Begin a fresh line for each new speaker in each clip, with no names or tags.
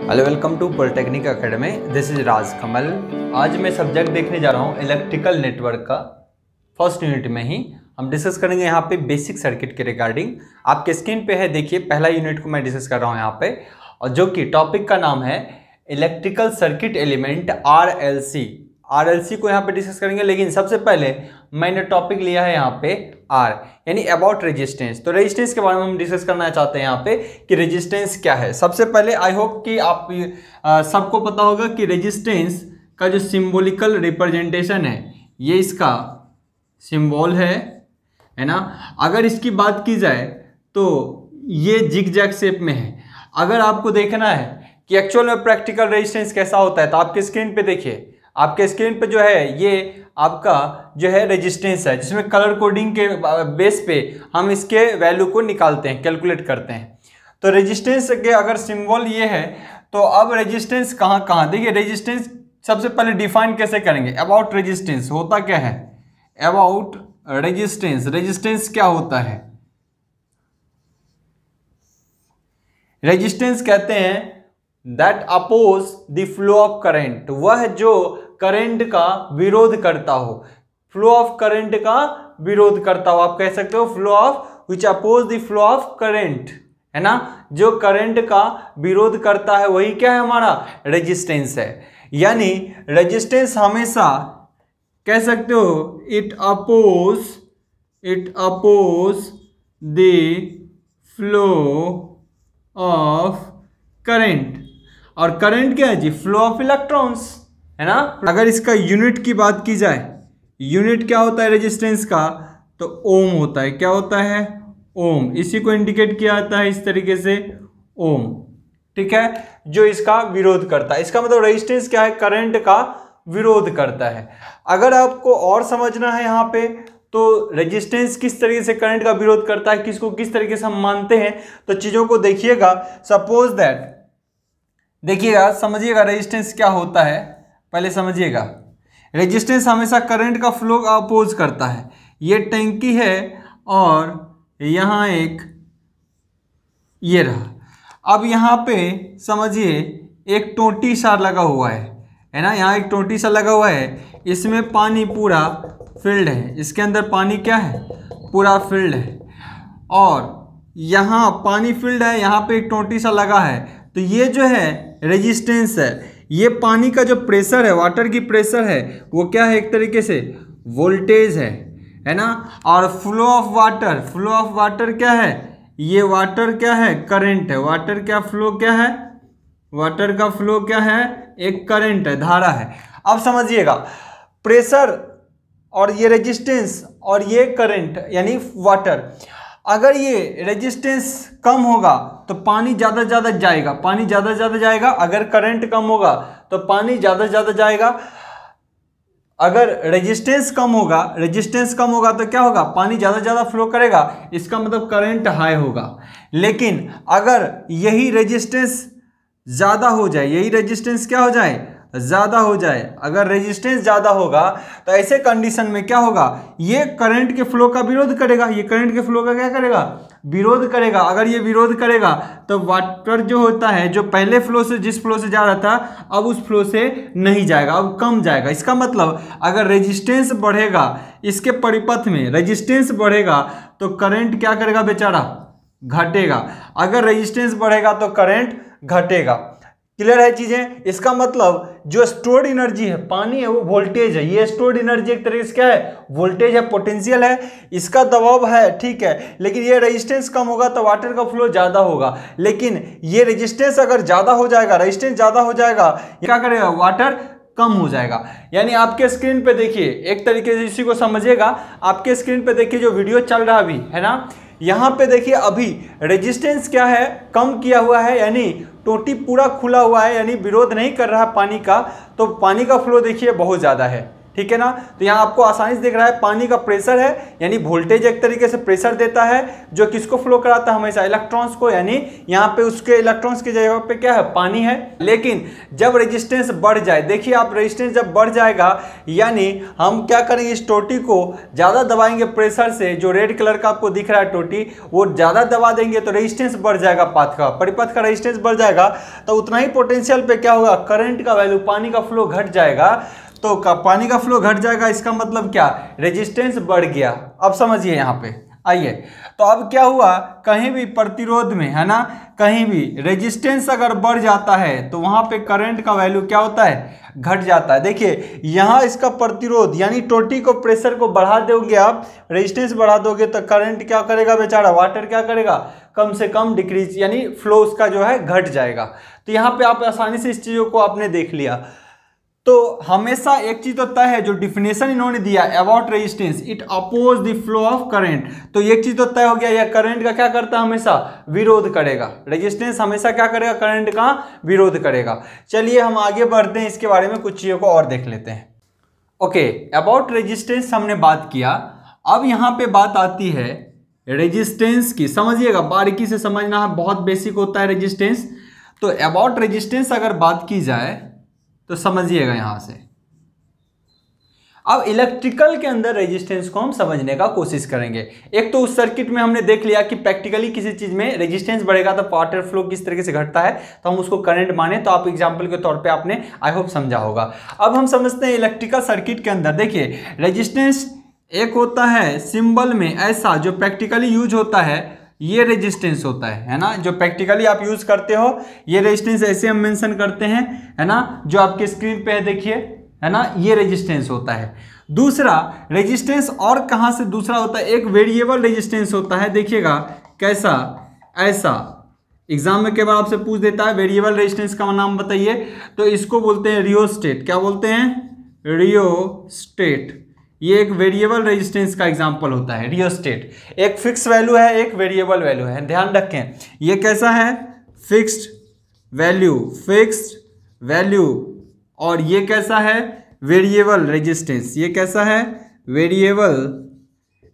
Hello, welcome to polytechnic academy. This is Raj Kamal. आज मैं subject देखने जा रहा हूँ इलेक्ट्रिकल नेटवर्क का। फर्स्ट यूनिट में ही हम डिस्कस करेंगे यहाँ पे बेसिक सर्किट के रिगार्डिंग। आपके स्क्रीन पे है, देखिए पहला यूनिट को मैं डिस्कस कर रहा हूँ यहाँ पे, और जो कि टॉपिक का नाम है electrical circuit element RLC। RLC को यहाँ पे डिस्कस करेंगे, लेकिन सबसे पहले मैंने टॉपिक लिया है यहाँ पे R यानी अबाउट रेजिस्टेंस। तो रेजिस्टेंस के बारे में हम डिस्कस करना चाहते हैं यहाँ पे कि रेजिस्टेंस क्या है। सबसे पहले आई होप कि आप सबको पता होगा कि रेजिस्टेंस का जो सिंबॉलिकल रिप्रेजेंटेशन है, ये इसका सिंबल है ना। अगर इसकी बात की जाए तो ये जिगजैग शेप में है। अगर आपको देखना है कि एक्चुअल में प्रैक्टिकल रेजिस्टेंस कैसा होता है तो आपके स्क्रीन पे देखिए, आपके स्क्रीन पे जो है ये आपका जो है रेजिस्टेंस है, जिसमें कलर कोडिंग के बेस पे हम इसके वैल्यू को निकालते हैं, कैलकुलेट करते हैं। तो रेजिस्टेंस के अगर सिंबल ये है, तो अब रेजिस्टेंस कहाँ कहाँ, देखिए रेजिस्टेंस सबसे पहले डिफाइन कैसे करेंगे। अबाउट रेजिस्टेंस होता क्या है, अबाउट रेजिस्टेंस, रेजिस्टेंस क्या होता है। रेजिस्टेंस कहते हैं that oppose the flow of current, वह जो करंट का विरोध करता हो, फ्लो ऑफ करंट का विरोध करता हो। आप कह सकते हो flow of which oppose the flow of current, है ना। जो करंट का विरोध करता है वही क्या है, हमारा रेजिस्टेंस है। यानी रेजिस्टेंस हमेशा कह सकते हो it oppose the flow of current. और करंट क्या है जी, फ्लो ऑफ इलेक्ट्रॉन्स, है ना। अगर इसका यूनिट की बात की जाए, यूनिट क्या होता है रेजिस्टेंस का, तो ओम होता है। क्या होता है, ओम। इसी को इंडिकेट किया जाता है इस तरीके से, ओम, ठीक है, जो इसका विरोध करता है। इसका मतलब रेजिस्टेंस क्या है, करंट का विरोध करता है। अगर आपको और समझना है यहाँ पे, तो रेजिस्टेंस किस तरीके से करंट का विरोध करता है, किसको किस तरीके से हम मानते हैं, तो चीजों को देखिएगा। सपोज दैट, देखिएगा समझिएगा रेजिस्टेंस क्या होता है, पहले समझिएगा। रेजिस्टेंस हमेशा करंट का फ्लो का अपोज करता है। ये टैंकी है और यहाँ एक ये रहा। अब यहाँ पे समझिए एक टोंटी सा लगा हुआ है ना, यहाँ एक टोंटी सा लगा हुआ है, इसमें पानी पूरा फिल्ड है, इसके अंदर पानी क्या है, पूरा फिल्ड है। और यहाँ पानी फिल्ड है, यहाँ पे एक टोंटी सा लगा है, तो ये जो है रेजिस्टेंस है। ये पानी का जो प्रेशर है, वाटर की प्रेशर है, वो क्या है, एक तरीके से वोल्टेज है ना। और flow of water, flow of water क्या है, ये वाटर क्या है, करंट है। वाटर क्या फ्लो क्या है, वाटर का फ्लो क्या है, एक करंट है, धारा है। अब समझिएगा प्रेशर और ये रेजिस्टेंस और ये करंट यानी वाटर, अगर ये रेजिस्टेंस कम होगा तो पानी ज़्यादा ज़्यादा जाएगा, पानी ज़्यादा ज़्यादा जाएगा। अगर करंट कम होगा तो पानी ज़्यादा ज़्यादा जाएगा। अगर रेजिस्टेंस कम होगा, रेजिस्टेंस कम होगा तो क्या होगा, पानी ज़्यादा ज़्यादा फ्लो करेगा, इसका मतलब करंट हाई होगा। लेकिन अगर यही रेजिस्टेंस ज़्यादा हो जाए, यही रेजिस्टेंस क्या हो जाए, ज़्यादा हो जाए, अगर रेजिस्टेंस ज़्यादा होगा तो ऐसे कंडीशन में क्या होगा, ये करंट के फ्लो का विरोध करेगा। ये करंट के फ्लो का क्या करेगा, विरोध करेगा। अगर ये विरोध करेगा तो वाटर जो होता है, जो पहले फ्लो से, जिस फ्लो से जा रहा था, अब उस फ्लो से नहीं जाएगा, अब कम जाएगा। इसका मतलब अगर रेजिस्टेंस बढ़ेगा, इसके परिपथ में रेजिस्टेंस बढ़ेगा तो करंट क्या करेगा बेचारा, घटेगा। अगर रेजिस्टेंस बढ़ेगा तो करंट घटेगा। क्लियर है चीजें। इसका मतलब जो स्टोर्ड एनर्जी है, पानी है, वो वोल्टेज है। ये स्टोर्ड एनर्जी एक तरीके से क्या है, वोल्टेज है, पोटेंशियल है, इसका दबाव है, ठीक है। लेकिन ये रेजिस्टेंस कम होगा तो वाटर का फ्लो ज्यादा होगा। लेकिन ये रेजिस्टेंस अगर ज्यादा हो जाएगा, रेजिस्टेंस ज्यादा हो जाएगा, क्या करेगा, वाटर कम हो जाएगा। यानी आपके स्क्रीन पे देखिए, एक तरीके से इसी को समझिएगा। आपके स्क्रीन पे देखिए जो वीडियो चल रहा अभी, है ना, यहाँ पे देखिए अभी रेजिस्टेंस क्या है, कम किया हुआ है, यानी टोटी पूरा खुला हुआ है, यानी विरोध नहीं कर रहा पानी का, तो पानी का फ्लो देखिए बहुत ज़्यादा है। ठीक है ना। तो यहाँ आपको आसानी से दिख रहा है पानी का प्रेशर है, यानी वोल्टेज एक तरीके से प्रेशर देता है जो किसको फ्लो कराता है, हमेशा इलेक्ट्रॉन्स को, यानी यहाँ पे उसके इलेक्ट्रॉन्स की जगह पे क्या है, पानी है। लेकिन जब रेजिस्टेंस बढ़ जाए, देखिए आप रेजिस्टेंस जब बढ़ जाएगा यानी हम क्या करेंगे, इस टोटी को ज़्यादा दबाएंगे प्रेशर से, जो रेड कलर का आपको दिख रहा है टोटी, वो ज़्यादा दबा देंगे तो रेजिस्टेंस बढ़ जाएगा, पाथ का परिपथ का रेजिस्टेंस बढ़ जाएगा, तो उतना ही पोटेंशियल पे क्या होगा, करंट का वैल्यू, पानी का फ्लो घट जाएगा। तो पानी का फ्लो घट जाएगा, इसका मतलब क्या, रेजिस्टेंस बढ़ गया। अब समझिए यहाँ पे आइए, तो अब क्या हुआ, कहीं भी प्रतिरोध में है ना, कहीं भी रेजिस्टेंस अगर बढ़ जाता है तो वहां पे करंट का वैल्यू क्या होता है, घट जाता है। देखिए यहाँ इसका प्रतिरोध यानी टोटी को प्रेशर को बढ़ा दोगे आप, रेजिस्टेंस बढ़ा दोगे तो करंट क्या करेगा बेचारा, वाटर क्या करेगा, कम से कम डिक्रीज, यानी फ्लो उसका जो है घट जाएगा। तो यहाँ पे आप आसानी से इस चीज़ों को आपने देख लिया। तो हमेशा एक चीज तो तय है, जो डिफिनेशन इन्होंने दिया about resistance, it oppose the flow of current, तो एक चीज तो तय हो गया, यह करंट का क्या करता है, हमेशा विरोध करेगा। रेजिस्टेंस हमेशा क्या करेगा, करंट का विरोध करेगा। चलिए हम आगे बढ़ते हैं, इसके बारे में कुछ चीजों को और देख लेते हैं। ओके, अबाउट रेजिस्टेंस हमने बात किया, अब यहाँ पे बात आती है रेजिस्टेंस की। समझिएगा, बारीकी से समझना है, बहुत बेसिक होता है रेजिस्टेंस। तो अबाउट रेजिस्टेंस अगर बात की जाए तो समझिएगा यहां से, अब इलेक्ट्रिकल के अंदर रेजिस्टेंस को हम समझने का कोशिश करेंगे। एक तो उस सर्किट में हमने देख लिया कि प्रैक्टिकली किसी चीज में रेजिस्टेंस बढ़ेगा तो वाटर फ्लो किस तरीके से घटता है, तो हम उसको करंट माने, तो आप एग्जांपल के तौर पे आपने आई होप समझा होगा। अब हम समझते हैं इलेक्ट्रिकल सर्किट के अंदर। देखिए रेजिस्टेंस एक होता है सिंबल में ऐसा जो प्रैक्टिकली यूज होता है, ये रेजिस्टेंस होता है ना, जो प्रैक्टिकली आप यूज करते हो, ये रेजिस्टेंस ऐसे हम मेंशन करते हैं, है ना, जो आपके स्क्रीन पे है देखिए, है ना, ये रेजिस्टेंस होता है। दूसरा रेजिस्टेंस और कहां से दूसरा होता है, एक वेरिएबल रेजिस्टेंस होता है, देखिएगा कैसा, ऐसा एग्जाम में कई बार आपसे पूछ देता है वेरिएबल रेजिस्टेंस का नाम बताइए, तो इसको बोलते हैं रियोस्टेट। क्या बोलते हैं, रियोस्टेट। ये एक वेरिएबल रेजिस्टेंस का एग्जांपल होता है रियोस्टेट। एक फिक्स वैल्यू है, एक वेरिएबल वैल्यू है, ध्यान रखें। ये कैसा है, फिक्स्ड वैल्यू, फिक्स्ड वैल्यू, और ये कैसा है, वेरिएबल रेजिस्टेंस। ये कैसा है, वेरिएबल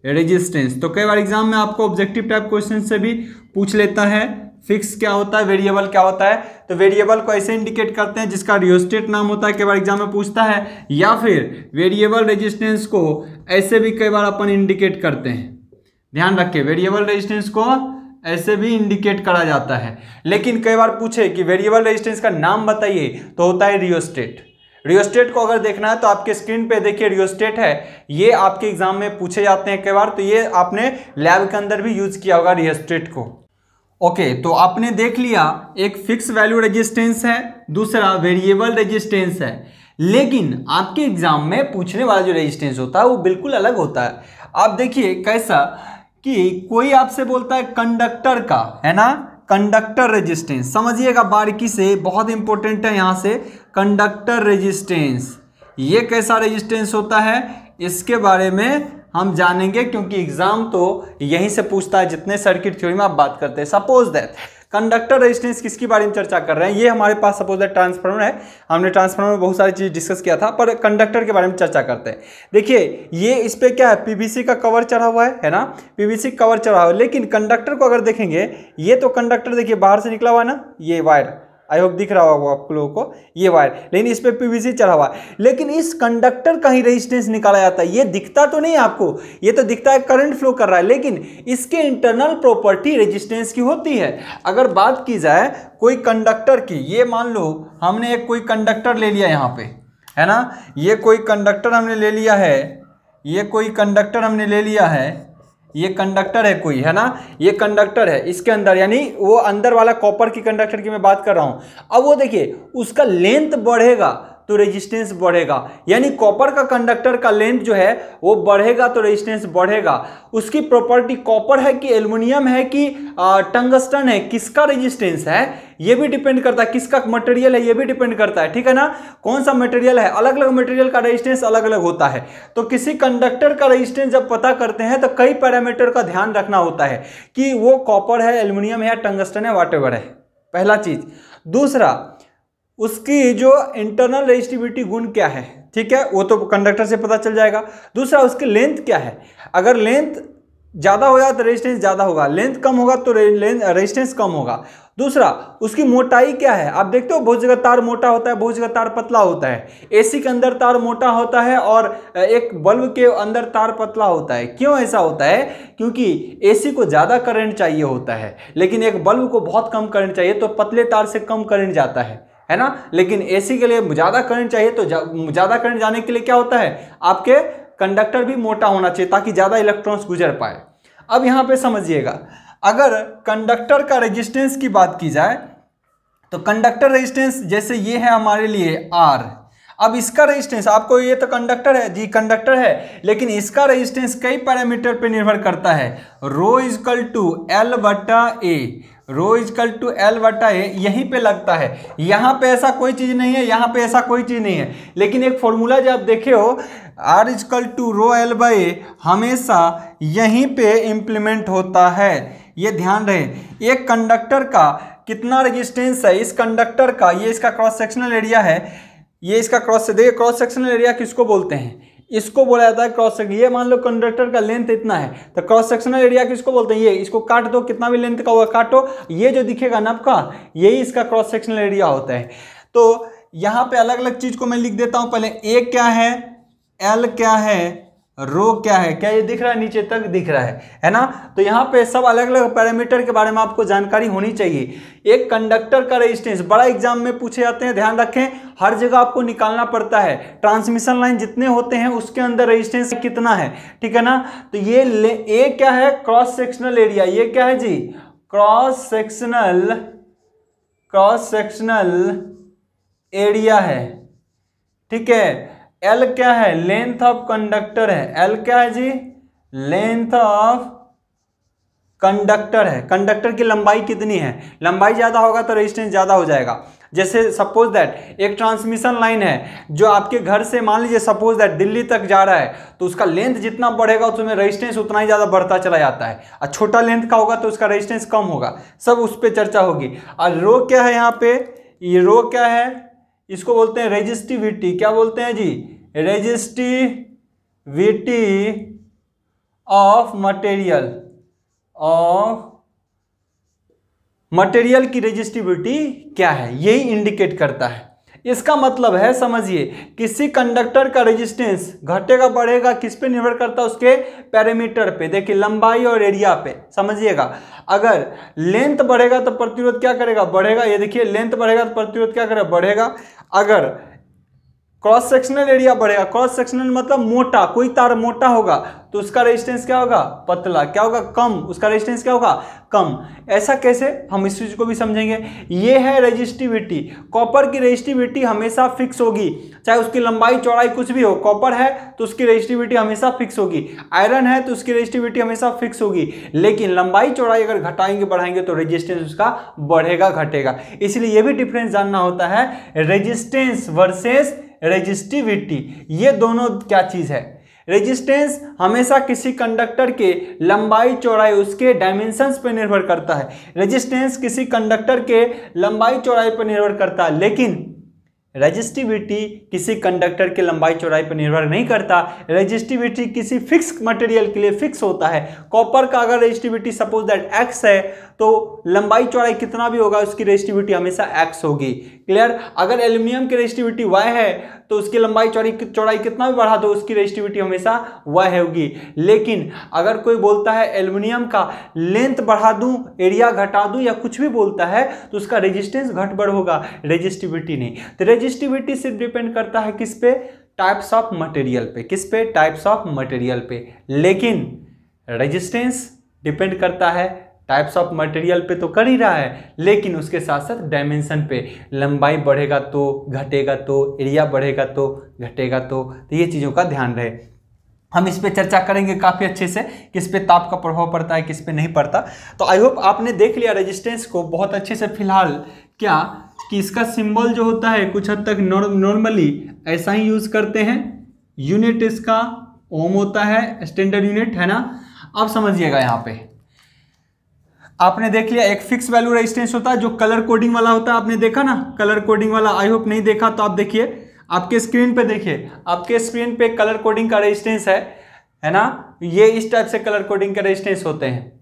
रेजिस्टेंस। तो कई बार एग्जाम में आपको ऑब्जेक्टिव टाइप क्वेश्चन से भी पूछ लेता है फिक्स क्या होता है, वेरिएबल क्या होता है। तो वेरिएबल को ऐसे इंडिकेट करते हैं जिसका रियोस्टेट नाम होता है, कई बार एग्जाम में पूछता है, या फिर वेरिएबल रेजिस्टेंस को ऐसे भी कई बार अपन इंडिकेट करते हैं। ध्यान रखें, वेरिएबल रेजिस्टेंस को ऐसे भी इंडिकेट करा जाता है। लेकिन कई बार पूछे कि वेरिएबल रेजिस्टेंस का नाम बताइए, तो होता है रियोस्टेट। रियोस्टेट को अगर देखना है तो आपके स्क्रीन पे देखिए रियोस्टेट है, ये आपके एग्जाम में पूछे जाते हैं कई बार, तो ये आपने लैब के अंदर भी यूज किया होगा रियोस्टेट को। ओके, तो आपने देख लिया, एक फिक्स वैल्यू रेजिस्टेंस है, दूसरा वेरिएबल रेजिस्टेंस है। लेकिन आपके एग्जाम में पूछने वाला जो रेजिस्टेंस होता है वो बिल्कुल अलग होता है। आप देखिए कैसा, कि कोई आपसे बोलता है कंडक्टर का, है ना, कंडक्टर रेजिस्टेंस, समझिएगा बारीकी से, बहुत इंपॉर्टेंट है यहां से, कंडक्टर रेजिस्टेंस। ये कैसा रेजिस्टेंस होता है, इसके बारे में हम जानेंगे, क्योंकि एग्जाम तो यहीं से पूछता है जितने सर्किट थ्योरी में आप बात करते हैं। सपोज दैट कंडक्टर रेजिस्टेंस किसके बारे में चर्चा कर रहे हैं, ये हमारे पास सपोज दैट ट्रांसफार्मर है, हमने ट्रांसफार्मर में बहुत सारी चीज डिस्कस किया था, पर कंडक्टर के बारे में चर्चा करते हैं। देखिए ये इस पे क्या है, पीवीसी का कवर चढ़ा हुआ है ना, पीवीसी कवर चढ़ा हुआ है। लेकिन कंडक्टर को अगर देखेंगे, ये तो कंडक्टर देखिए बाहर से निकला हुआ है ना, ये वायर, आई होप दिख रहा होगा आप लोगों को, ये वायर, लेकिन इस पे पीवीसी चढ़ा हुआ है। लेकिन इस कंडक्टर का ही रेजिस्टेंस निकाला जाता है, ये दिखता तो नहीं आपको, ये तो दिखता है करंट फ्लो कर रहा है, लेकिन इसके इंटरनल प्रॉपर्टी रेजिस्टेंस की होती है। अगर बात की जाए कोई कंडक्टर की, ये मान लो हमने एक कोई कंडक्टर ले लिया यहाँ पे, है ना, ये कोई कंडक्टर हमने ले लिया है, ये कोई कंडक्टर हमने ले लिया है, ये कंडक्टर है कोई, है ना, ये कंडक्टर है, इसके अंदर यानी वो अंदर वाला कॉपर की कंडक्टर की मैं बात कर रहा हूं। अब वो देखिए उसका लेंथ बढ़ेगा तो रेजिस्टेंस बढ़ेगा, यानी कॉपर का कंडक्टर का लेंथ जो है वो बढ़ेगा तो रेजिस्टेंस बढ़ेगा। उसकी प्रॉपर्टी कॉपर है कि एल्युमिनियम है कि टंगस्टन है, किसका रेजिस्टेंस है ये भी डिपेंड करता है, किसका मटेरियल है ये भी डिपेंड करता है, ठीक है ना, कौन सा मटेरियल है, अलग अलग मटेरियल का रेजिस्टेंस अलग अलग होता है। तो किसी कंडक्टर का रेजिस्टेंस जब पता करते हैं तो कई पैरामीटर का ध्यान रखना होता है कि वो कॉपर है, एल्युमिनियम है, टंगस्टन है, व्हाटएवर है, पहला चीज। दूसरा, उसकी जो इंटरनल रेजिस्टिविटी गुण क्या है, ठीक है, वो तो कंडक्टर से पता चल जाएगा। दूसरा उसकी लेंथ क्या है, अगर लेंथ ज़्यादा होगा तो रेजिस्टेंस ज़्यादा होगा, लेंथ कम होगा तो रेजिस्टेंस कम होगा। दूसरा उसकी मोटाई क्या है, आप देखते हो बहुत जगह तार मोटा होता है, बहुत जगह तार पतला होता है। एसी के अंदर तार मोटा होता है और एक बल्ब के अंदर तार पतला होता है। क्यों ऐसा होता है, क्योंकि एसी को ज़्यादा करंट चाहिए होता है, लेकिन एक बल्ब को बहुत कम करंट चाहिए, तो पतले तार से कम करंट जाता है ना। लेकिन एसी के लिए ज़्यादा करंट चाहिए, तो ज़्यादा करंट जाने के लिए क्या होता है, आपके कंडक्टर भी मोटा होना चाहिए ताकि ज़्यादा इलेक्ट्रॉन्स गुजर पाए। अब यहाँ पे समझिएगा, अगर कंडक्टर का रेजिस्टेंस की बात की जाए तो कंडक्टर रेजिस्टेंस जैसे ये है हमारे लिए R। अब इसका रेजिस्टेंस, आपको ये तो कंडक्टर है जी, कंडक्टर है, लेकिन इसका रेजिस्टेंस कई पैरामीटर पे निर्भर करता है। रो इजकल टू एल बटा ए, रो इजकल टू एल बटा ए यहीं पे लगता है। यहाँ पे ऐसा कोई चीज़ नहीं है, यहाँ पे ऐसा कोई चीज़ नहीं है, लेकिन एक फॉर्मूला जो आप देखे हो R equal to rho L by A हमेशा यहीं पे इम्प्लीमेंट होता है। ये ध्यान रहे, एक कंडक्टर का कितना रेजिस्टेंस है, इस कंडक्टर का, ये इसका क्रॉस सेक्शनल एरिया है, ये इसका क्रॉस सेक्शनल एरिया किसको बोलते हैं, इसको बोला जाता है क्रॉस सेक्शन। ये मान लो कंडक्टर का लेंथ इतना है, तो क्रॉस सेक्शनल एरिया किसको बोलते हैं, ये, इसको काट दो, कितना भी लेंथ का होगा काटो, ये जो दिखेगा नब का, यही इसका क्रॉस सेक्शनल एरिया होता है। तो यहाँ पे अलग अलग चीज को मैं लिख देता हूँ, पहले ए क्या है, एल क्या है, रो क्या है, क्या ये दिख रहा है, नीचे तक दिख रहा है ना। तो यहाँ पे सब अलग अलग पैरामीटर के बारे में आपको जानकारी होनी चाहिए। एक कंडक्टर का रेजिस्टेंस बड़ा एग्जाम में पूछे जाते हैं, ध्यान रखें, हर जगह आपको निकालना पड़ता है। ट्रांसमिशन लाइन जितने होते हैं उसके अंदर रेजिस्टेंस कितना है, ठीक है ना। तो ये ए क्या है, क्रॉस सेक्शनल एरिया, ये क्या है जी, क्रॉस सेक्शनल एरिया है, ठीक है। एल क्या है, लेंथ ऑफ कंडक्टर है, एल क्या है जी, लेंथ ऑफ कंडक्टर है, कंडक्टर की लंबाई कितनी है, लंबाई ज्यादा होगा तो रेजिस्टेंस ज्यादा हो जाएगा। जैसे सपोज दैट एक ट्रांसमिशन लाइन है जो आपके घर से मान लीजिए सपोज दैट दिल्ली तक जा रहा है, तो उसका लेंथ जितना बढ़ेगा उसमें रेजिस्टेंस उतना ही ज्यादा बढ़ता चला जाता है, और छोटा लेंथ का होगा तो उसका रेजिस्टेंस कम होगा, सब उस पर चर्चा होगी। और रो क्या है यहाँ पे, ये रो क्या है, इसको बोलते हैं रेजिस्टिविटी, क्या बोलते हैं जी, रेजिस्टिविटी ऑफ मटेरियल की रेजिस्टिविटी क्या है, यही इंडिकेट करता है। इसका मतलब है, समझिए, किसी कंडक्टर का रेजिस्टेंस घटेगा बढ़ेगा किस पे निर्भर करता है, उसके पैरामीटर पे, देखिए लंबाई और एरिया पे, समझिएगा। अगर लेंथ बढ़ेगा तो प्रतिरोध क्या करेगा, बढ़ेगा, ये देखिए लेंथ बढ़ेगा तो प्रतिरोध क्या करेगा, बढ़ेगा। अगर क्रॉस सेक्शनल एरिया बढ़ेगा, क्रॉस सेक्शनल मतलब मोटा, कोई तार मोटा होगा तो उसका रेजिस्टेंस क्या होगा, पतला, क्या होगा, कम, उसका रेजिस्टेंस क्या होगा, कम। ऐसा कैसे, हम इस चीज को भी समझेंगे। ये है रेजिस्टिविटी, कॉपर की रेजिस्टिविटी हमेशा फिक्स होगी, चाहे उसकी लंबाई चौड़ाई कुछ भी हो, कॉपर है तो उसकी रेजिस्टिविटी हमेशा फिक्स होगी, आयरन है तो उसकी रेजिस्टिविटी हमेशा फिक्स होगी, लेकिन लंबाई चौड़ाई अगर घटाएंगे बढ़ाएंगे तो रेजिस्टेंस उसका बढ़ेगा घटेगा। इसलिए ये भी डिफरेंस जानना होता है, रेजिस्टेंस वर्सेस रेजिस्टिविटी, ये दोनों क्या चीज है। रेजिस्टेंस हमेशा किसी कंडक्टर के लंबाई चौड़ाई उसके डायमेंशंस पर निर्भर करता है, रेजिस्टेंस किसी कंडक्टर के लंबाई चौड़ाई पर निर्भर करता है, लेकिन रेजिस्टिविटी किसी कंडक्टर के लंबाई चौड़ाई पर निर्भर नहीं करता। रेजिस्टिविटी किसी फिक्स मटेरियल के लिए फिक्स होता है। कॉपर का अगर रेजिस्टिविटी सपोज दैट x है तो लंबाई चौड़ाई कितना भी होगा उसकी रेजिस्टिविटी हमेशा x होगी, क्लियर। अगर एल्यूमिनियम की रेजिस्टिविटी y है तो उसकी लंबाई चौड़ाई कितना भी बढ़ा दो उसकी रेजिस्टिविटी हमेशा y होगी। लेकिन अगर कोई बोलता है एल्यूमिनियम का लेंथ बढ़ा दूं, एरिया घटा दूं या कुछ भी बोलता है तो उसका रेजिस्टेंस घट बढ़ होगा, रेजिस्टिविटी नहीं। तो रेजिस्टिविटी सिर्फ डिपेंड करता है किस पे, टाइप्स ऑफ मटेरियल पे, किस पे, टाइप्स ऑफ मटेरियल पे। लेकिन रेजिस्टेंस डिपेंड करता है टाइप्स ऑफ मटेरियल पे तो कर ही रहा है, लेकिन उसके साथ साथ डायमेंशन पे, लंबाई बढ़ेगा तो घटेगा, तो एरिया बढ़ेगा तो घटेगा, तो ये चीज़ों का ध्यान रहे। हम इस पे चर्चा करेंगे काफ़ी अच्छे से, किस पे ताप का प्रभाव पड़ता है किस पे नहीं पड़ता। तो आई होप आपने देख लिया रेजिस्टेंस को बहुत अच्छे से। फिलहाल क्या कि इसका सिंबल जो होता है कुछ हद तक नॉर्मली ऐसा ही यूज़ करते हैं। यूनिट इसका ओम होता है, स्टैंडर्ड यूनिट है ना। अब समझिएगा, यहाँ पे आपने देख लिया एक फिक्स वैल्यू रेजिस्टेंस होता है जो कलर कोडिंग वाला होता है, आपने देखा ना कलर कोडिंग वाला। आई होप नहीं देखा तो आप देखिए, आपके स्क्रीन पे देखिए, आपके स्क्रीन पे कलर कोडिंग का रेजिस्टेंस है ना, ये इस टाइप से कलर कोडिंग का रेजिस्टेंस होते हैं।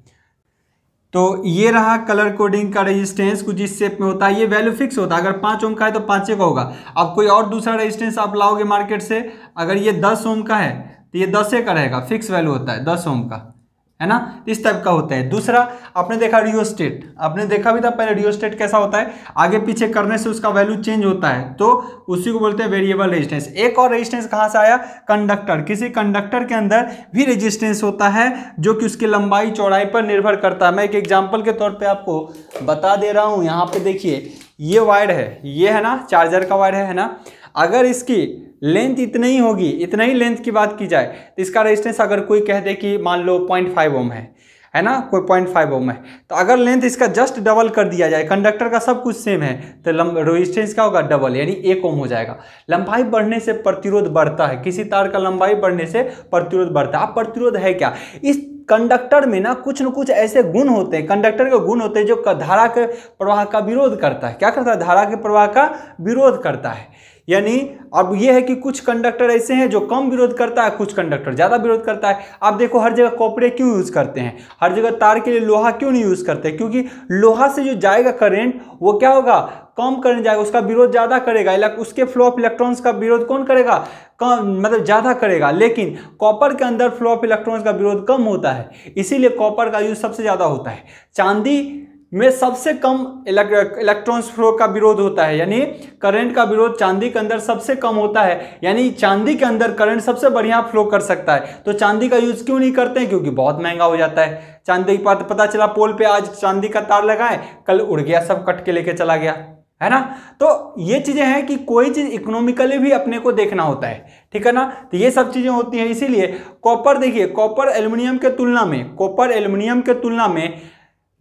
तो ये रहा कलर कोडिंग का रेजिस्टेंस, कुछ इस शेप में होता है, ये वैल्यू फिक्स होता है, अगर 5 ओम का है तो 5 का होगा। अब कोई और दूसरा रेजिस्टेंस आप लाओगे मार्केट से, अगर ये 10 ओम का है तो ये 10 का रहेगा, फिक्स वैल्यू होता है 10 ओम का, है ना, इस टाइप का होता है। दूसरा आपने देखा रियोस्टेट, आपने देखा भी था पहले रियोस्टेट कैसा होता है, आगे पीछे करने से उसका वैल्यू चेंज होता है, तो उसी को बोलते हैं वेरिएबल रेजिस्टेंस। एक और रेजिस्टेंस कहाँ से आया, कंडक्टर, किसी कंडक्टर के अंदर भी रेजिस्टेंस होता है जो कि उसकी लंबाई चौड़ाई पर निर्भर करता है। मैं एक एग्जाम्पल के तौर पर आपको बता दे रहा हूँ, यहाँ पे देखिए ये वायर है, ये है ना चार्जर का वायर है ना, अगर इसकी लेंथ इतनी ही होगी, इतना ही लेंथ की बात की जाए तो इसका रेजिस्टेंस अगर कोई कह दे कि मान लो 0.5 ओम है ना, कोई 0.5 ओम है, तो अगर लेंथ इसका जस्ट डबल कर दिया जाए, कंडक्टर का सब कुछ सेम है, तो रेजिस्टेंस क्या होगा, डबल, यानी 1 ओम हो जाएगा। लंबाई बढ़ने से प्रतिरोध बढ़ता है, किसी तार का लंबाई बढ़ने से प्रतिरोध बढ़ता है। अब प्रतिरोध है क्या, इस कंडक्टर में ना कुछ ऐसे गुण होते हैं, कंडक्टर के गुण होते हैं जो धारा के प्रवाह का विरोध करता है। क्या करता है, धारा के प्रवाह का विरोध करता है। यानी अब ये है कि कुछ कंडक्टर ऐसे हैं जो कम विरोध करता है, कुछ कंडक्टर ज़्यादा विरोध करता है। आप देखो हर जगह कॉपर क्यों यूज़ करते हैं, हर जगह तार के लिए लोहा क्यों नहीं यूज़ करते, क्योंकि लोहा से जो जाएगा करंट वो क्या होगा, कम करंट जाएगा, उसका विरोध ज़्यादा करेगा, उसके फ्लो ऑफ इलेक्ट्रॉन्स का विरोध कौन करेगा, कम, मतलब ज़्यादा करेगा। लेकिन कॉपर के अंदर फ्लो ऑफ इलेक्ट्रॉन्स का विरोध कम होता है, इसीलिए कॉपर का यूज सबसे ज़्यादा होता है। चांदी में सबसे कम इलेक्ट्रॉन्स फ्लो का विरोध होता है, यानी करंट का विरोध चांदी के अंदर सबसे कम होता है, यानी चांदी के अंदर करंट सबसे बढ़िया फ्लो कर सकता है। तो चांदी का यूज क्यों नहीं करते हैं, क्योंकि बहुत महंगा हो जाता है। चांदी की बात पता चला पोल पे आज चांदी का तार लगाए, कल उड़ गया, सब कट के लेके चला गया, है ना। तो ये चीजें हैं कि कोई चीज इकोनॉमिकली भी अपने को देखना होता है, ठीक है ना। तो ये सब चीजें होती हैं, इसीलिए कॉपर देखिए, कॉपर एल्युमिनियम के तुलना में, कॉपर एल्युमिनियम के तुलना में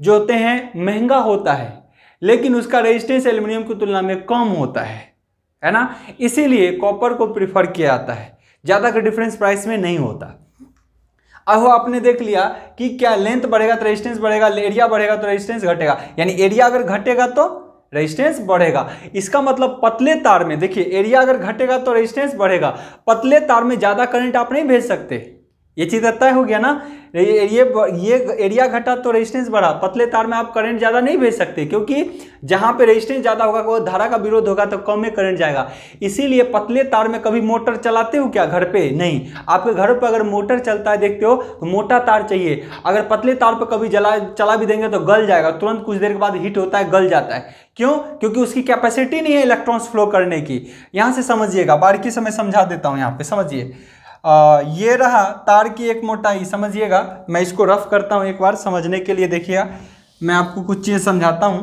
जो होते हैं महंगा होता है, लेकिन उसका रेजिस्टेंस एल्युमिनियम की तुलना में कम होता है ना। इसीलिए कॉपर को प्रिफर किया जाता है, ज़्यादा का डिफरेंस प्राइस में नहीं होता। अब आपने देख लिया कि क्या लेंथ बढ़ेगा तो रेजिस्टेंस बढ़ेगा, एरिया बढ़ेगा तो रेजिस्टेंस घटेगा, यानी एरिया अगर घटेगा तो रेजिस्टेंस बढ़ेगा। इसका मतलब पतले तार में देखिए, एरिया अगर घटेगा तो रेजिस्टेंस बढ़ेगा, पतले तार में ज़्यादा करंट आप नहीं भेज सकते, ये चीज़ तय हो गया ना। ये एरिया घटा तो रेजिस्टेंस बढ़ा, पतले तार में आप करंट ज़्यादा नहीं भेज सकते, क्योंकि जहाँ पे रेजिस्टेंस ज़्यादा होगा वो धारा का विरोध होगा तो कम में करंट जाएगा। इसीलिए पतले तार में कभी मोटर चलाते हो क्या घर पे, नहीं। आपके घर पे अगर मोटर चलता है देखते हो तो मोटा तार चाहिए, अगर पतले तार पर कभी चला भी देंगे तो गल जाएगा, तुरंत कुछ देर के बाद हीट होता है, गल जाता है। क्यों, क्योंकि उसकी कैपेसिटी नहीं है इलेक्ट्रॉन्स फ्लो करने की। यहाँ से समझिएगा, बारीकी से मैं समझा देता हूँ, यहाँ पे समझिए। ये रहा तार की एक मोटाई, समझिएगा, मैं इसको रफ करता हूं एक बार समझने के लिए। देखिएगा मैं आपको कुछ चीज़ समझाता हूं।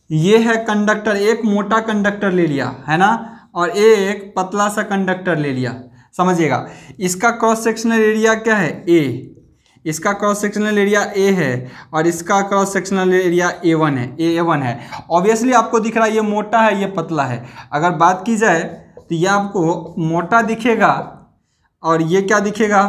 ये है कंडक्टर, एक मोटा कंडक्टर ले लिया है ना, और एक पतला सा कंडक्टर ले लिया, समझिएगा। इसका क्रॉस सेक्शनल एरिया क्या है, ए, इसका क्रॉस सेक्शनल एरिया ए है, और इसका क्रॉस सेक्शनल एरिया A1 है, A1 है। ऑब्वियसली आपको दिख रहा है ये मोटा है, ये पतला है। अगर बात की जाए तो ये आपको मोटा दिखेगा और ये क्या दिखेगा,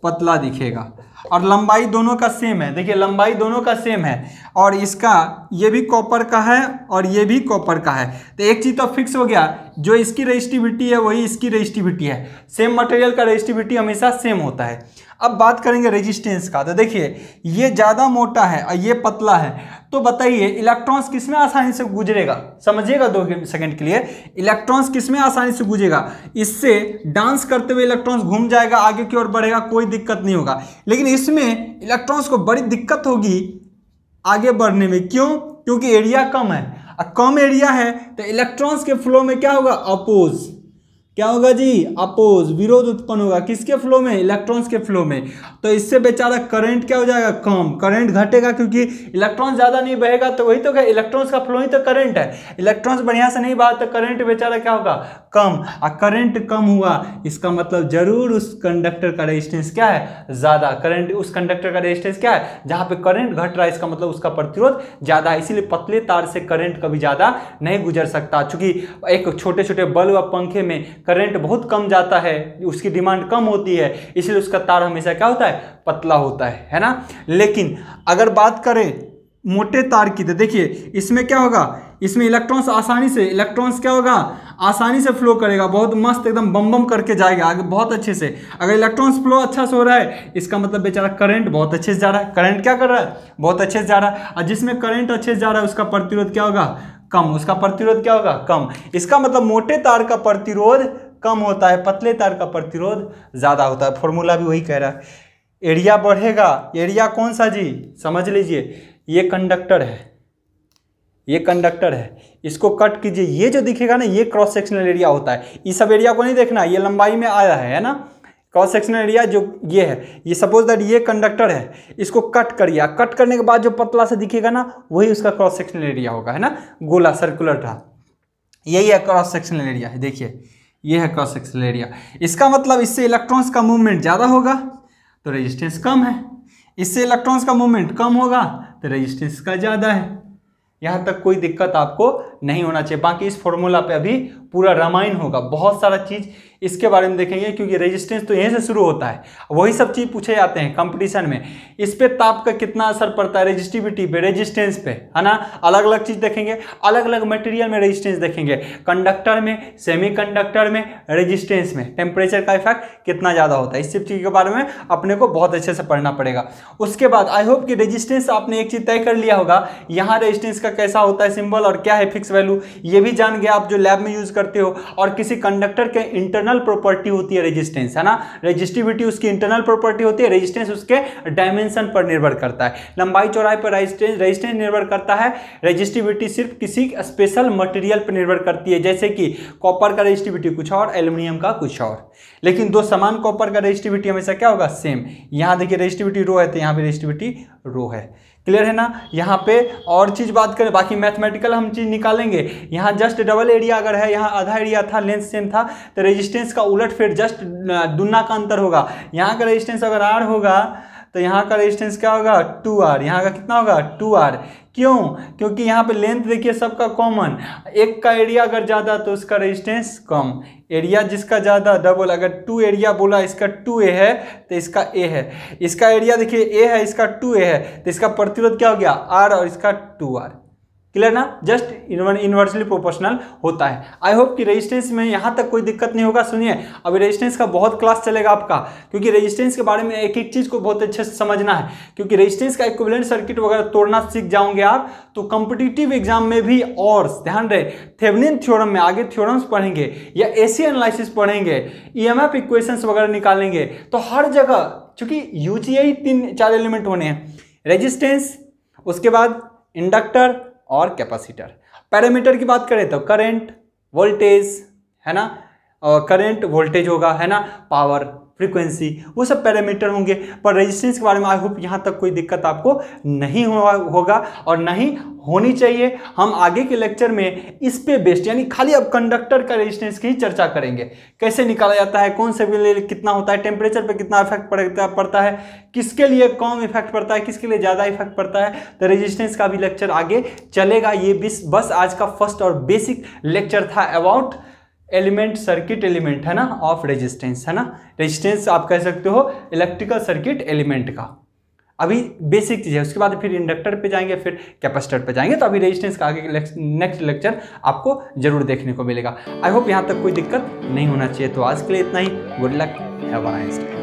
पतला दिखेगा, और लंबाई दोनों का सेम है। देखिए लंबाई दोनों का सेम है, और इसका ये भी कॉपर का है और ये भी कॉपर का है। तो एक चीज़ तो फिक्स हो गया, जो इसकी रेजिस्टिविटी है वही इसकी रेजिस्टिविटी है। सेम मटेरियल का रेजिस्टिविटी हमेशा सेम होता है। अब बात करेंगे रेजिस्टेंस का, तो देखिए ये ज़्यादा मोटा है और ये पतला है, तो बताइए इलेक्ट्रॉन्स किसमें आसानी से गुजरेगा, समझिएगा 2 सेकंड के लिए। इलेक्ट्रॉन्स किसमें आसानी से गुजरेगा, इससे डांस करते हुए इलेक्ट्रॉन्स घूम जाएगा, आगे की ओर बढ़ेगा, कोई दिक्कत नहीं होगा। लेकिन इसमें इलेक्ट्रॉन्स को बड़ी दिक्कत होगी आगे बढ़ने में, क्यों, क्योंकि एरिया कम है, और कम एरिया है तो इलेक्ट्रॉन्स के फ्लो में क्या होगा, अपोज, क्या होगा जी, अपोज, विरोध उत्पन्न होगा। किसके फ्लो में, इलेक्ट्रॉन्स के फ्लो में। तो इससे बेचारा करंट क्या हो जाएगा, कम, करंट घटेगा, क्योंकि इलेक्ट्रॉन ज़्यादा नहीं बहेगा, तो वही तो क्या, इलेक्ट्रॉन्स का फ्लो ही तो करंट है। इलेक्ट्रॉन्स बढ़िया से नहीं बहा तो करंट बेचारा क्या होगा, कम। और करंट कम हुआ, इसका मतलब जरूर उस कंडक्टर का रेजिस्टेंस क्या है, ज़्यादा। करंट, उस कंडक्टर का रेजिस्टेंस क्या है, जहाँ पे करंट घट रहा है, इसका मतलब उसका प्रतिरोध ज़्यादा है। इसीलिए पतले तार से करंट कभी ज़्यादा नहीं गुजर सकता, चूंकि एक छोटे छोटे बल्ब व पंखे में करंट बहुत कम जाता है, उसकी डिमांड कम होती है, इसलिए उसका तार हमेशा क्या होता है, पतला होता है ना। लेकिन अगर बात करें मोटे तार की तो देखिए इसमें क्या होगा, इसमें इलेक्ट्रॉन्स क्या होगा, आसानी से फ्लो करेगा, बहुत मस्त एकदम बम बम करके जाएगा आगे बहुत अच्छे से। अगर इलेक्ट्रॉन्स फ्लो अच्छा से हो रहा है इसका मतलब बेचारा करंट बहुत अच्छे से जा रहा है। करंट क्या कर रहा है, बहुत अच्छे से जा रहा है। और जिसमें करंट अच्छे से जा रहा है उसका प्रतिरोध क्या होगा, कम, उसका प्रतिरोध क्या होगा, कम। इसका मतलब मोटे तार का प्रतिरोध कम होता है, पतले तार का प्रतिरोध ज्यादा होता है। फॉर्मूला भी वही कह रहा है। एरिया बढ़ेगा, एरिया कौन सा जी, समझ लीजिए ये कंडक्टर है, ये कंडक्टर है, इसको कट कीजिए, ये जो दिखेगा ना ये क्रॉस सेक्शनल एरिया होता है। इस सब एरिया को नहीं देखना, ये लंबाई में आया है ना, क्रॉस सेक्शनल एरिया जो ये है, ये सपोज दैट ये कंडक्टर है, इसको कट करिए, कट करने के बाद जो पतला सा दिखेगा ना वही उसका क्रॉस सेक्शनल एरिया होगा, है ना, गोला सर्कुलर था, यही है क्रॉस सेक्शनल एरिया है। देखिए ये है क्रॉस सेक्शनल एरिया। इसका मतलब इससे इलेक्ट्रॉन्स का मूवमेंट ज़्यादा होगा तो रेजिस्टेंस कम है, इससे इलेक्ट्रॉन्स का मूवमेंट कम होगा तो रेजिस्टेंस का ज़्यादा है। यहाँ तक कोई दिक्कत आपको नहीं होना चाहिए। बाकी इस फॉर्मूला पे अभी पूरा रामायण होगा, बहुत सारा चीज़ इसके बारे में देखेंगे, क्योंकि रेजिस्टेंस तो यहीं से शुरू होता है, वही सब चीज़ पूछे जाते हैं कंपटीशन में। इस पे ताप का कितना असर पड़ता है, रेजिस्टिविटी पे, रेजिस्टेंस पे, है ना, अलग अलग चीज़ देखेंगे, अलग अलग मटेरियल में रेजिस्टेंस देखेंगे, कंडक्टर में, सेमीकंडक्टर में, रेजिस्टेंस में टेम्परेचर का इफेक्ट कितना ज़्यादा होता है, इस सब चीज़ के बारे में अपने को बहुत अच्छे से पढ़ना पड़ेगा। उसके बाद आई होप कि रेजिस्टेंस आपने एक चीज़ तय कर लिया होगा, यहाँ रेजिस्टेंस का कैसा होता है सिंबल और क्या है फिक्स वैल्यू, ये भी जान गए आप जो लैब में यूज करते हो। और किसी कंडक्टर के इंटरनल प्रॉपर्टी होती है रेजिस्टेंस, है ना, रेजिस्टिविटी उसकी इंटरनल प्रॉपर्टी होती है, रेजिस्टेंस उसके डायमेंशन पर निर्भर करता है, लंबाई चौड़ाई पर रेजिस्टेंस निर्भर करता है, रेजिस्टिविटी सिर्फ किसी स्पेशल मटेरियल पर निर्भर करती है, जैसे कि कॉपर का रेजिस्टिविटी कुछ और, एल्यूमिनियम का कुछ और, लेकिन दो समान कॉपर का रेजिस्टिविटी हमेशा क्या होगा, सेम। यहाँ देखिए रेजिस्टिविटी रो है तो यहाँ पे रेजिस्टिविटी रो है, क्लियर है ना। यहाँ पे और चीज बात करें, बाकी मैथमेटिकल हम चीज निकालेंगे। यहाँ जस्ट डबल एरिया अगर है, यहाँ आधा एरिया था, लेंथ सेम था, तो रेजिस्टेंस का उलट फिर जस्ट दुना का अंतर होगा। यहाँ का रेजिस्टेंस अगर R होगा तो यहाँ का रेजिस्टेंस क्या होगा, 2R, यहाँ का कितना होगा, 2R। क्यों, क्योंकि यहाँ पे लेंथ देखिए सबका कॉमन, एक का एरिया अगर ज़्यादा तो उसका रेजिस्टेंस कम, एरिया जिसका ज़्यादा डबल, अगर 2 एरिया बोला इसका 2A है तो इसका A है, इसका एरिया देखिए A है, इसका 2A है, तो इसका प्रतिरोध क्या हो गया, R, और इसका 2R, क्लियर ना, जस्ट इनवर्सली प्रोपोर्शनल होता है। आई होप कि रेजिस्टेंस में यहाँ तक कोई दिक्कत नहीं होगा। सुनिए अभी रेजिस्टेंस का बहुत क्लास चलेगा आपका, क्योंकि रेजिस्टेंस के बारे में एक एक चीज़ को बहुत अच्छे से समझना है, क्योंकि रेजिस्टेंस का इक्विवेलेंट सर्किट वगैरह तोड़ना सीख जाओगे आप तो कॉम्पिटिटिव एग्जाम में भी। और ध्यान रहे थेवेनिन थ्योरम में आगे थ्योरम्स पढ़ेंगे या एसी एनालिसिस पढ़ेंगे, ईएमएफ इक्वेशंस वगैरह निकालेंगे, तो हर जगह चूंकि यूजीए 3-4 एलिमेंट होने हैं, रेजिस्टेंस, उसके बाद इंडक्टर और कैपेसिटर। पैरामीटर की बात करें तो करंट, वोल्टेज, है ना, करंट वोल्टेज होगा, है ना, पावर, फ्रीक्वेंसी, वो सब पैरामीटर होंगे। पर रेजिस्टेंस के बारे में आई होप यहाँ तक कोई दिक्कत आपको नहीं होगा और नहीं होनी चाहिए। हम आगे के लेक्चर में इस पे बेस्ड, यानी खाली अब कंडक्टर का रेजिस्टेंस की चर्चा करेंगे, कैसे निकाला जाता है, कौन से लिए कितना होता है, टेम्परेचर पे कितना इफेक्ट पड़ता है, किसके लिए कम इफेक्ट पड़ता है, किसके लिए ज़्यादा इफेक्ट पड़ता है, तो रेजिस्टेंस का भी लेक्चर आगे चलेगा। ये बस आज का फर्स्ट और बेसिक लेक्चर था अबाउट एलिमेंट, सर्किट एलिमेंट, है ना, ऑफ रेजिस्टेंस, है ना, रेजिस्टेंस आप कह सकते हो इलेक्ट्रिकल सर्किट एलिमेंट का। अभी बेसिक चीज़ है, उसके बाद फिर इंडक्टर पे जाएंगे, फिर कैपेसिटर पे जाएंगे, तो अभी रेजिस्टेंस का आगे नेक्स्ट लेक्चर आपको जरूर देखने को मिलेगा। आई होप यहाँ तक कोई दिक्कत नहीं होना चाहिए। तो आज के लिए इतना ही, good luck, have a nice day.